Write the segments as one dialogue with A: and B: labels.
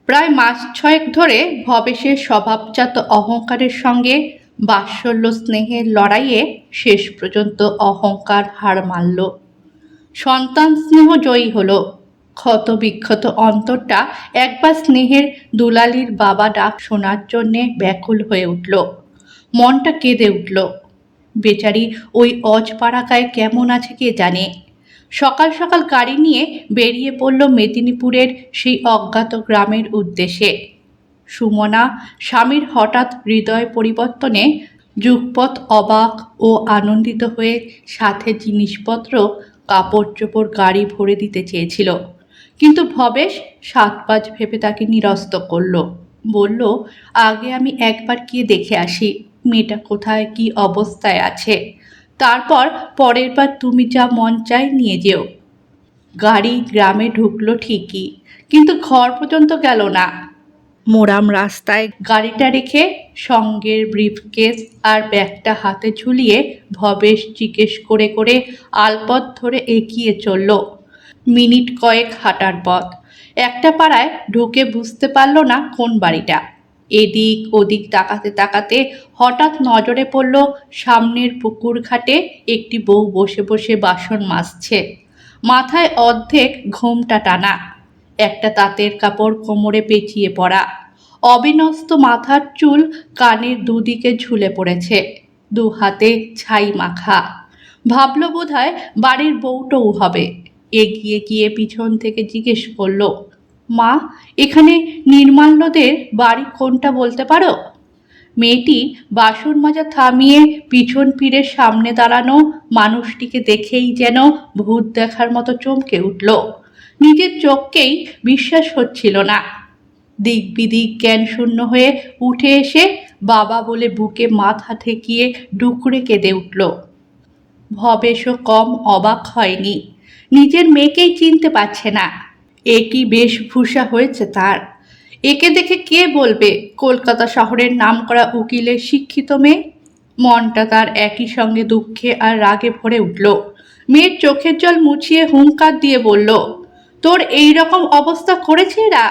A: প্রায় মাস ছয়েক ধরে ভবেশের স্বভাবজাত অহংকারের সঙ্গে বাৎসল্য স্নেহের লড়াইয়ে শেষ পর্যন্ত অহংকার হার মানল। সন্তান স্নেহ জয়ী হলো। ক্ষত বিক্ষত অন্তরটা একবার স্নেহের দুলালির বাবা ডাক শোনার জন্যে ব্যাকুল হয়ে উঠল। মনটা কেঁদে উঠল। বেচারি ওই অজপাড়াকায় কেমন আছে কে জানে। সকাল সকাল গাড়ি নিয়ে বেরিয়ে পড়ল মেদিনীপুরের সেই অজ্ঞাত গ্রামের উদ্দেশ্যে। সুমনা স্বামীর হঠাৎ হৃদয় পরিবর্তনে যুগপৎ অবাক ও আনন্দিত হয়ে সাথে জিনিসপত্র কাপড় চোপড় গাড়ি ভরে দিতে চেয়েছিল, কিন্তু ভবেশ সাতপাঁচ ভেবে তাকে নিরস্ত করল। বলল, আগে আমি একবার গিয়ে দেখে আসি মেয়েটা কোথায় কি অবস্থায় আছে, তারপর পরের বার তুমি যা মন চাই নিয়ে যেও। গাড়ি গ্রামে ঢুকলো ঠিকই, কিন্তু ঘর পর্যন্ত গেল না। মোরাম রাস্তায় গাড়িটা রেখে সঙ্গের ব্রিফকেস আর ব্যাগটা হাতে ঝুলিয়ে ভবেশ জিজ্ঞেস করে করে আলপথ ধরে এগিয়ে চলল। মিনিট কয়েক হাঁটার পথ। একটা পাড়ায় ঢুকে বুঝতে পারল না কোন বাড়িটা। এদিক ওদিক তাকাতে তাকাতে হঠাৎ নজরে পড়ল সামনের পুকুর ঘাটে একটি বউ বসে বসে বাসন মাজছে। মাথায় অর্ধেক ঘোমটা টানা, একটা তাঁতের কাপড় কোমরে পেঁচিয়ে পড়া, অবিন্যস্ত মাথার চুল কানের দুদিকে ঝুলে পড়েছে, দু হাতে ছাই মাখা। ভাবল বোধহয় বাড়ির বউটও হবে। এগিয়ে গিয়ে পিছন থেকে জিজ্ঞেস করল, মা, এখানে নির্মাল্যদের বাড়ি কোনটা বলতে পারো? মেয়েটি বাসন মাজা থামিয়ে পিছন ফিরে সামনে দাঁড়ানো মানুষটিকে দেখেই যেন ভূত দেখার মতো চমকে উঠল। নিজের চোখকেই বিশ্বাস হচ্ছিল না। দিক বিদিক জ্ঞান শূন্য হয়ে উঠে এসে বাবা বলে বুকে মাথা ঠেকিয়ে ডুকরে কেঁদে উঠল। ভবেশও কম অবাক হয়নি। নিজের মেয়েকেই চিনতে পারছে না। এ কি বেশভূষা হয়েছে তার! একে দেখে কে বলবে কলকাতা শহরের নামকরা উকিলের শিক্ষিত মেয়ে। মনটা তার একই সঙ্গে দুঃখে আর রাগে ভরে উঠল। মেয়ের চোখের জল মুছিয়ে হুঙ্কার দিয়ে বলল, তোর এই রকম অবস্থা করেছে এরা?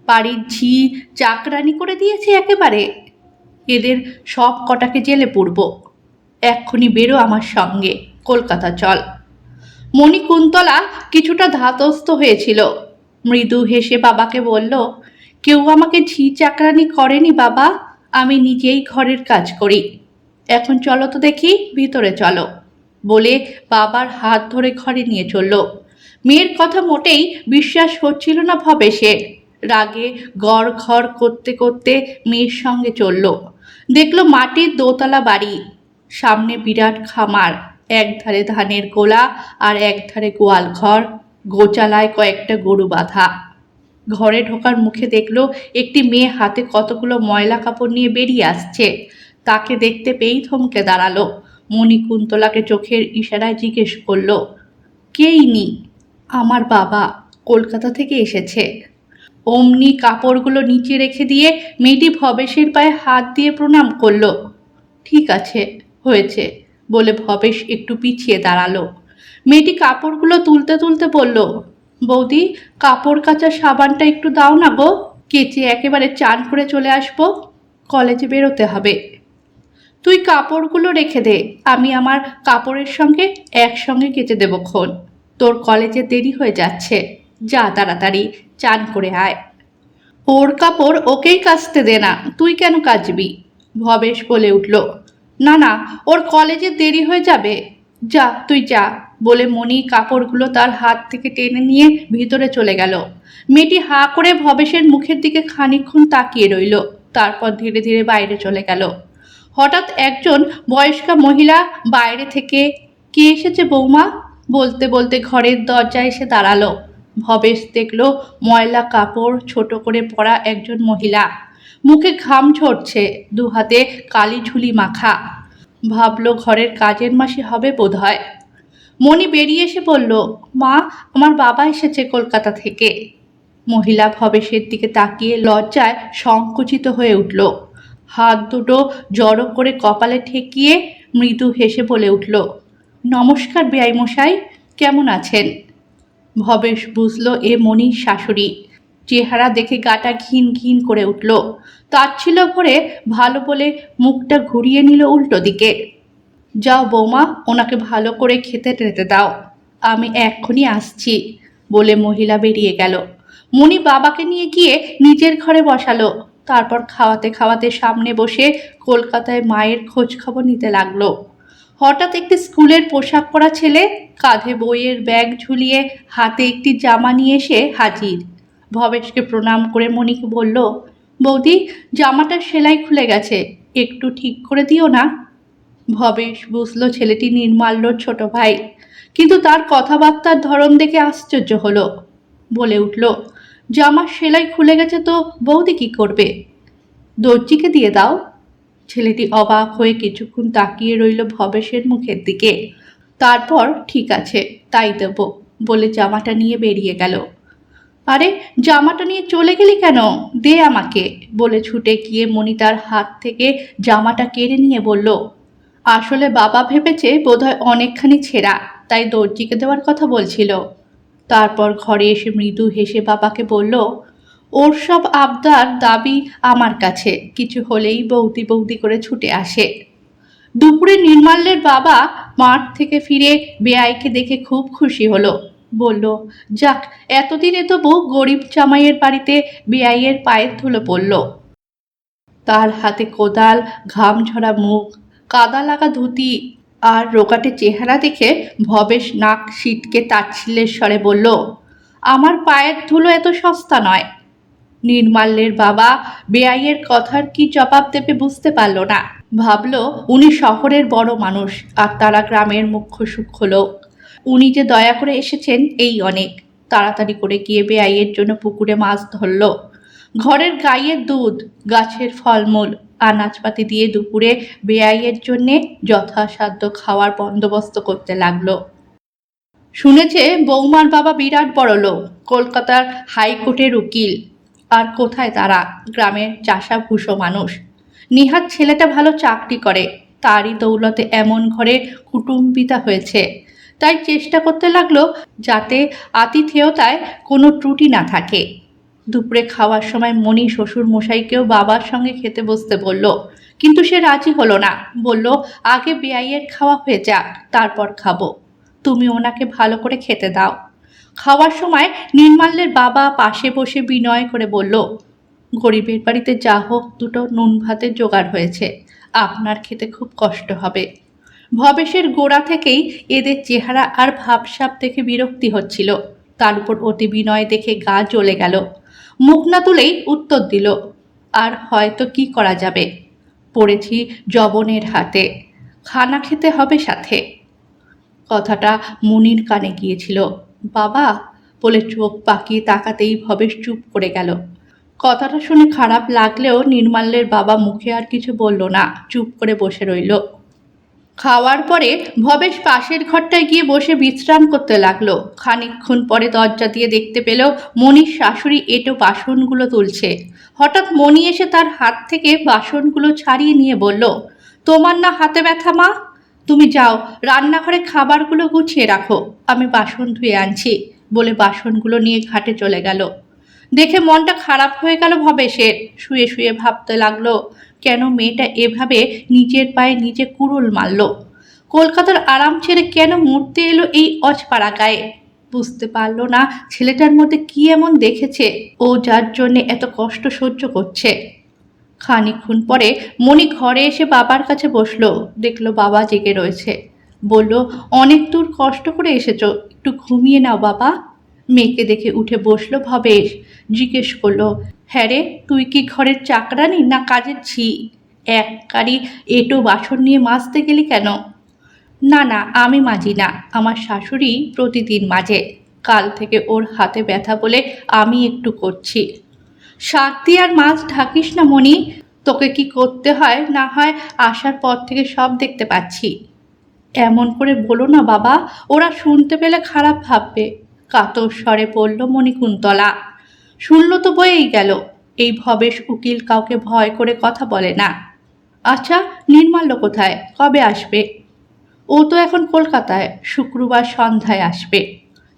A: বাড়ির ঝি চাকরানি করে দিয়েছে একেবারে। এদের সব কটাকে জেলে পুরব। এক্ষুনি বেরো আমার সঙ্গে, কলকাতা চল। মণিকুন্তলা কিছুটা ধাতস্থ হয়েছিল। মৃদু হেসে বাবাকে বলল, কেউ আমাকে ঝি চাকরানি করেনি বাবা, আমি নিজেই ঘরের কাজ করি। এখন চলো তো দেখি, ভিতরে চলো। বলে বাবার হাত ধরে ঘরে নিয়ে চলল। মেয়ের কথা মোটেই বিশ্বাস হচ্ছিল না ভবেশের। রাগে গড় ঘর করতে করতে মেয়ের সঙ্গে চলল। দেখল মাটির দোতলা বাড়ি, সামনে বিরাট খামার, একধারে ধানের গোলা আর একধারে গোয়াল ঘর, গোচালায় কয়েকটা গরু বাঁধা। ঘরে ঢোকার মুখে দেখল একটি মেয়ে হাতে কতগুলো ময়লা কাপড় নিয়ে বেরিয়ে আসছে। তাকে দেখতে পেয়েই থমকে দাঁড়ালো। মণিকুন্তলাকে চোখের ইশারায় জিজ্ঞেস করল, কে ইনি? আমার বাবা, কলকাতা থেকে এসেছে। অমনি কাপড়গুলো নিচে রেখে দিয়ে মেয়েটি ভবেশের পায়ে হাত দিয়ে প্রণাম করল। ঠিক আছে, হয়েছে বলে ভবেশ একটু পিছিয়ে দাঁড়ালো। মেয়েটি কাপড়গুলো তুলতে তুলতে বলল, বৌদি, কাপড় কাচার সাবানটা একটু দাও না গো, কেচে একেবারে চান করে চলে আসবো, কলেজে বেরোতে হবে। তুই কাপড়গুলো রেখে দে, আমি আমার কাপড়ের সঙ্গে একসঙ্গে কেচে দেবো খন। তোর কলেজে দেরি হয়ে যাচ্ছে, যা তাড়াতাড়ি চান করে আয়। ওর কাপড় ওকেই কাচতে দে না, তুই কেন কাচবি? ভবেশ বলে উঠল, না না, ওর কলেজে দেরি হয়ে যাবে, যা তুই যা। বলে মণি কাপড়গুলো তার হাত থেকে টেনে নিয়ে ভিতরে চলে গেল। মেয়েটি হাঁ করে ভবেশের মুখের দিকে খানিকক্ষণ তাকিয়ে রইল, তারপর ধীরে ধীরে বাইরে চলে গেল। হঠাৎ একজন বয়স্কা মহিলা বাইরে থেকে, কে এসেছে বৌমা, বলতে বলতে ঘরের দরজায় এসে দাঁড়ালো। ভবেশ দেখল ময়লা কাপড় ছোট করে পরা একজন মহিলা, মুখে ঘাম ঝরছে, দু হাতে কালি ঝুলি মাখা। ভাবল ঘরের কাজের মাসি হবে বোধ হয়। মণি বেরিয়ে এসে বলল, মা, আমার বাবা এসেছে কলকাতা থেকে। মহিলা ভবেশের দিকে তাকিয়ে লজ্জায় সংকুচিত হয়ে উঠল। হাত দুটো জড়ো করে কপালে ঠেকিয়ে মৃদু হেসে বলে উঠল, নমস্কার বেয়াই মশাই, কেমন আছেন? ভবেশ বুঝল এ মণির শাশুড়ি। চেহারা দেখে গাটা ঘিন ঘিন করে উঠল। তাচ্ছিল্য ভরে ভালো বলে মুখটা ঘুরিয়ে নিল উল্টো দিকে। যাও বৌমা, ওনাকে ভালো করে খেতে টেতে দাও, আমি এক্ষুনি আসছি বলে মহিলা বেরিয়ে গেল। মণি বাবাকে নিয়ে গিয়ে নিজের ঘরে বসালো। তারপর খাওয়াতে খাওয়াতে সামনে বসে কলকাতায় মায়ের খোঁজ খবর নিতে লাগলো। হঠাৎ একটি স্কুলের পোশাক পরা ছেলে কাঁধে বইয়ের ব্যাগ ঝুলিয়ে হাতে একটি জামা নিয়ে এসে হাজির। ভবেশকে প্রণাম করে মণিকে বলল, বৌদি, জামাটার সেলাই খুলে গেছে, একটু ঠিক করে দিও না। ভবেশ বুঝলো ছেলেটি নির্মাল্যর ছোট ভাই, কিন্তু তার কথাবার্তার ধরন দেখে আশ্চর্য হলো। বলে উঠল, জামার সেলাই খুলে গেছে তো বৌদি কি করবে? দর্জিকে দিয়ে দাও। ছেলেটি অবাক হয়ে কিছুক্ষণ তাকিয়ে রইল ভবেশের মুখের দিকে। তারপর ঠিক আছে, তাই দেব বলে জামাটা নিয়ে বেরিয়ে গেল। আরে, জামাটা নিয়ে চলে গেলি কেন? দে আমাকে বলে ছুটে গিয়ে মণি তার হাত থেকে জামাটা কেড়ে নিয়ে বলল, আসলে বাবা ভেবেছে বোধহয় অনেকখানি ছেঁড়া, তাই দর্জিকে দেওয়ার কথা বলছিল। তারপর ঘরে এসে মৃদু হেসে বাবাকে বলল, ওর সব আবদার দাবি আমার কাছে, কিছু হলেই বৌদি বৌদি করে ছুটে আসে। দুপুরে নির্মাল্যের বাবা মাঠ থেকে ফিরে বেয়াইকে দেখে খুব খুশি হলো। বলল, যাক, এতদিনে তবু গরিব জামাইয়ের বাড়িতে বেয়াইয়ের পায়ের ধুলো পড়ল। তার হাতে কোদাল, ঘাম ঝরা মুখ, কাদা লাগা ধুতি আর রোগাটে চেহারা দেখে ভবেশ নাক সিটকে তাচ্ছিল্যের স্বরে বলল, আমার পায়ের ধুলো এত সস্তা নয়। নির্মাল্যের বাবা বেয়াইয়ের কথার কি জবাব দেবে বুঝতে পারল না। ভাবল, উনি শহরের বড় মানুষ আর তারা গ্রামের মুখ্য সূক্ষ্ম লোক। উনি যে দয়া করে এসেছেন এই অনেক। তাড়াতাড়ি করে গিয়ে বেয়াইয়ের জন্য পুকুরে মাছ ধরল। ঘরের গাইয়ের দুধ, গাছের ফলমূল, আনাজপাতি দিয়ে দুপুরে বেয়াইয়ের জন্যে যথাসাধ্য খাওয়ার বন্দোবস্ত করতে লাগলো। শুনেছে বৌমার বাবা বিরাট বড় লোক, কলকাতার হাইকোর্টের উকিল। আর কোথায় তারা, গ্রামের চাষাভুষো মানুষ। নিহাত ছেলেটা ভালো চাকরি করে, তারই দৌলতে এমন ঘরে কুটুম্বিতা হয়েছে। তাই চেষ্টা করতে লাগলো যাতে আতিথেয়তায় কোনো ত্রুটি না থাকে। দুপুরে খাওয়ার সময় মণি শ্বশুর মশাইকেও বাবার সঙ্গে খেতে বসতে বলল, কিন্তু সে রাজি হলো না। বলল, আগে বেয়াইয়ের খাওয়া হয়ে যাক, তারপর খাবো, তুমি ওনাকে ভালো করে খেতে দাও। খাওয়ার সময় নির্মাল্যের বাবা পাশে বসে বিনয় করে বলল, গরিবের বাড়িতে যা হোক দুটো নুন ভাতের জোগাড় হয়েছে, আপনার খেতে খুব কষ্ট হবে। ভবেশের গোড়া থেকেই এদের চেহারা আর ভাবসাব দেখে বিরক্তি হচ্ছিল, তার উপর অতি বিনয় দেখে গা জ্বলে গেল। মুখ না তুলেই উত্তর দিল, আর হয়তো কি করা যাবে, পড়েছি জবনের হাতে, খানা খেতে হবে সাথে। কথাটা মুনির কানে গিয়েছিল। বাবা বলে চোখ পাকিয়ে তাকাতেই ভবেশ চুপ করে গেল। কথাটা শুনে খারাপ লাগলেও নির্মাল্যের বাবা মুখে আর কিছু বলল না, চুপ করে বসে রইল। খাওয়ার পরে ভবেশ পাশের ঘরটায় গিয়ে বসে বিশ্রাম করতে লাগলো। খানিকক্ষণ পরে দরজা দিয়ে দেখতে পেল মণির শাশুড়ি এঁটো বাসনগুলো তুলছে। হঠাৎ মণি এসে তার হাত থেকে বাসনগুলো ছাড়িয়ে নিয়ে বলল, তোমার না হাতে ব্যথা মা? তুমি যাও, রান্নাঘরে খাবারগুলো গুছিয়ে রাখো, আমি বাসন ধুয়ে আনছি বলে বাসনগুলো নিয়ে ঘাটে চলে গেল। দেখে মনটা খারাপ হয়ে গেল ভবেশের। শুয়ে শুয়ে ভাবতে লাগলো, কেন মেয়েটা এভাবে নিজের পায়ে নিজে কুড়ুল মারল? কলকাতার আরাম ছেড়ে কেন মরতে এলো এই অজপাড়া গায়ে? বুঝতে পারলো না ছেলেটার মধ্যে কি এমন দেখেছে ও যার জন্যে এত কষ্ট সহ্য করছে। খানিকক্ষণ পরে মণি ঘরে এসে বাবার কাছে বসলো। দেখলো বাবা জেগে রয়েছে। বলল, অনেক দূর কষ্ট করে এসেছো, একটু ঘুমিয়ে নাও বাবা। মেয়েকে দেখে উঠে বসলো ভবেশ। জিজ্ঞেস করলো, হ্যাঁ রে, তুই কি ঘরের চাকরানি না কাজের ঝি? এক কারি এঁটো বাসন নিয়ে মাজতে গেলি কেন? না না, আমি মাজি না, আমার শাশুড়ি প্রতিদিন মাজে, কাল থেকে ওর হাতে ব্যথা বলে আমি একটু করছি। শাক দিয়ে আর মাছ ঢাকিস না মণি, তোকে কি করতে হয় না হয় আসার পর থেকে সব দেখতে পাচ্ছি। এমন করে বলো না বাবা, ওরা শুনতে পেলে খারাপ ভাববে, কাতর স্বরে বলল মণিকুন্তলা। শুনল তো বয়েই গেল, এই ভবেশ উকিল কাউকে ভয় করে কথা বলে না। আচ্ছা, নির্মাল্য কোথায়, কবে আসবে? ও তো এখন কলকাতায়, শুক্রবার সন্ধ্যায় আসবে।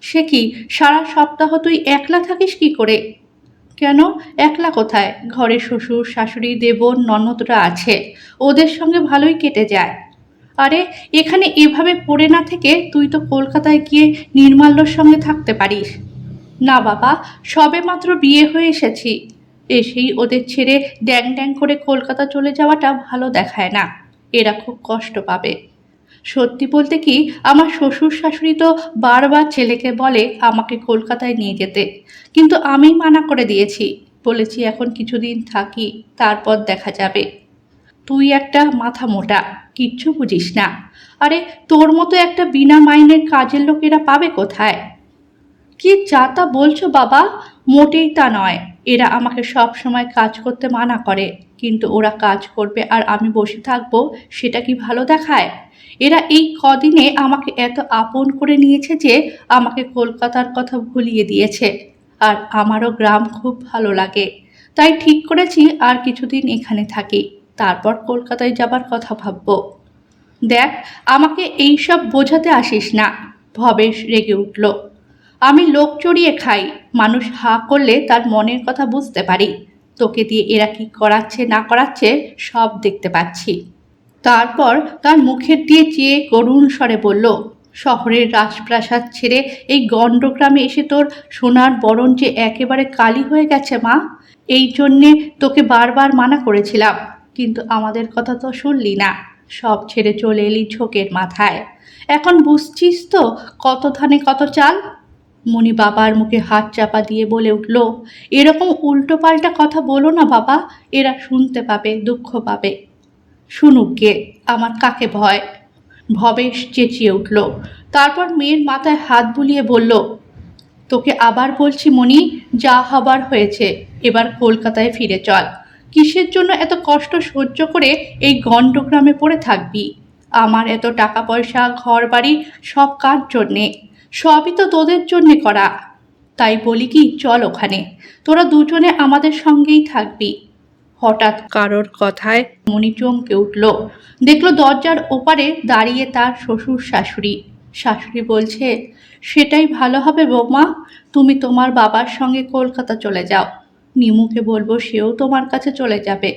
A: সে কি, সারা সপ্তাহ তুই একলা থাকিস কি করে? কেন? একলা কোথায়? ঘরে শ্বশুর শাশুড়ি দেবর ননদরা আছে, ওদের সঙ্গে ভালোই কেটে যায়। আরে, এখানে এভাবে পড়ে না থেকে তুই তো কলকাতায় গিয়ে নির্মাল্যর সঙ্গে থাকতে পারিস। না বাবা, সবেমাত্র বিয়ে হয়ে এসেছি, এসেই ওদের ছেড়ে ড্যাং ড্যাং করে কলকাতা চলে যাওয়াটা ভালো দেখায় না। এরা খুব কষ্ট পাবে। সত্যি বলতে কি, আমার শ্বশুর শাশুড়ি তো বারবার ছেলেকে বলে আমাকে কলকাতায় নিয়ে যেতে, কিন্তু আমি মানা করে দিয়েছি। বলেছি এখন কিছুদিন থাকি, তারপর দেখা যাবে। তুই একটা মাথা মোটা, কিচ্ছু বুঝিস না। আরে, তোর মতো একটা বিনা মাইনের কাজের লোক এরা পাবে কোথায়? কি যা তা বলছো বাবা? মোটেই তা নয়। এরা আমাকে সব সময় কাজ করতে মানা করে, কিন্তু ওরা কাজ করবে আর আমি বসে থাকবো, সেটা কি ভালো দেখায়? এরা এই কদিনে আমাকে এত আপন করে নিয়েছে যে আমাকে কলকাতার কথা ভুলিয়ে দিয়েছে। আর আমারও গ্রাম খুব ভালো লাগে, তাই ঠিক করেছি আর কিছুদিন এখানে থাকি, তারপর কলকাতায় যাবার কথা ভাববো। দেখ, আমাকে এইসব বোঝাতে আসিস না। ভবেশ রেগে উঠল। আমি লোক চড়িয়ে খাই, মানুষ হাঁ করলে তার মনের কথা বুঝতে পারি। তোকে দিয়ে এরা কি করাচ্ছে না করাচ্ছে সব দেখতে পাচ্ছি। তারপর তার মুখের দিয়ে চেয়ে করুণ স্বরে বলল, শহরের রাজপ্রাসাদ ছেড়ে এই গণ্ডগ্রামে এসে তোর সোনার বরণ যে একেবারে কালি হয়ে গেছে মা। এই জন্যে তোকে বারবার মানা করেছিলাম, কিন্তু আমাদের কথা তো শুনলি না। সব ছেড়ে চলে এলি ঝোঁকের মাথায়। এখন বুঝছিস তো কত ধানে কত চাল। মণি বাবার মুখে হাত চাপা দিয়ে বলে উঠল, এরকম উল্টো পাল্টা কথা বলো না বাবা, এরা শুনতে পাবে, দুঃখ পাবে। শুনুক গে, আমার কাকে ভয়? ভবেশ চেঁচিয়ে উঠল। তারপর মেয়ের মাথায় হাত বুলিয়ে বলল, তোকে আবার বলছি মণি, যা হবার হয়েছে, এবার কলকাতায় ফিরে চল। কিসের জন্য এত কষ্ট সহ্য করে এই গণ্ডগ্রামে পড়ে থাকবি? আমার এত টাকা পয়সা ঘর বাড়ি সব কার জন্যে? সবই তো তোদের জন্যে করা। তাই বলি কি, চল ওখানে, তোরা দুজনে আমাদের সঙ্গেই থাকবি। হঠাৎ কারোর কথায় মণি চমকে উঠল। দেখল দরজার ওপারে দাঁড়িয়ে তার শ্বশুর শাশুড়ি। শাশুড়ি বলছে, সেটাই ভালো হবে বৌমা, তুমি তোমার বাবার সঙ্গে কলকাতা চলে যাও। নিমুকে বলবো সেও তোমার কাছে চলে যাবে।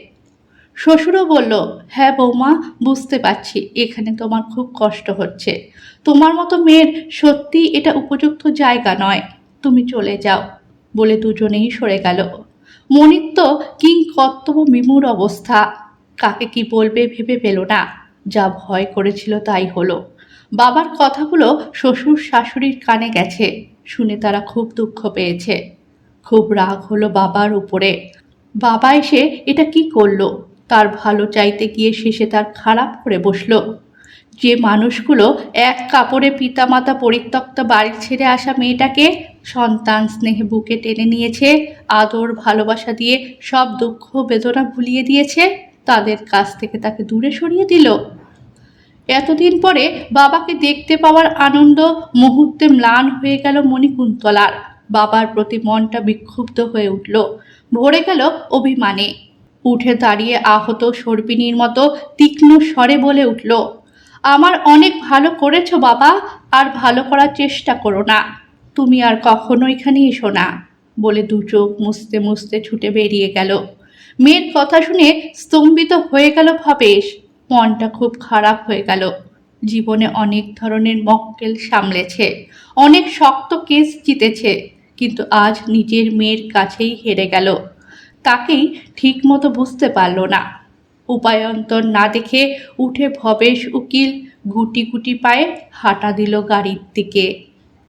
A: শ্বশুরও বলল, হ্যাঁ বৌমা, বুঝতে পারছি এখানে তোমার খুব কষ্ট হচ্ছে। তোমার মতো মেয়ের সত্যি এটা উপযুক্ত জায়গা নয়, তুমি চলে যাও। বলে দুজনেই সরে গেল। মনির তো কিং কর্তব্য বিমূঢ় অবস্থা, কাকে কি বলবে ভেবে পেল না। যা ভয় করেছিল তাই হলো। বাবার কথাগুলো শ্বশুর শাশুড়ির কানে গেছে, শুনে তারা খুব দুঃখ পেয়েছে। খুব রাগ হলো বাবার উপরে। বাবা এসে এটা কি করলো? তার ভালো চাইতে গিয়ে শেষে তার খারাপ করে বসলো। যে মানুষগুলো এক কাপড়ে পিতামাতা পরিত্যক্ত বাড়ি ছেড়ে আসা মেয়েটাকে সন্তান স্নেহে বুকে টেনে নিয়েছে, আদর ভালোবাসা দিয়ে সব দুঃখ বেদনা ভুলিয়ে দিয়েছে, তাদের কাছ থেকে তাকে দূরে সরিয়ে দিল। এতদিন পরে বাবাকে দেখতে পাওয়ার আনন্দ মুহূর্তে ম্লান হয়ে গেল মণিকুন্তলার। বাবার প্রতি মনটা বিক্ষুব্ধ হয়ে উঠল, ভরে গেল অভিমানে। উঠে দাঁড়িয়ে আহত সর্পিনীর মতো তীক্ষ্ণ স্বরে বলে উঠল, আমার অনেক ভালো করেছো বাবা, আর ভালো করার চেষ্টা করো না। তুমি আর কখনো এখানে এসো না। বলে দু চোখ মুছতে মুছতে ছুটে বেরিয়ে গেল। মেয়ের কথা শুনে স্তম্ভিত হয়ে গেল ভবেশ। মনটা খুব খারাপ হয়ে গেল। জীবনে অনেক ধরনের মক্কেল সামলেছে, অনেক শক্ত কেস জিতেছে, কিন্তু আজ নিজের মেয়ের কাছেই হেরে গেল। তাকেই ঠিক মতো বুঝতে পারল না। উপায়ন্তর না দেখে উঠে ভবেশ উকিল গুটি গুটি পায়ে হাঁটা দিল গাড়ির দিকে।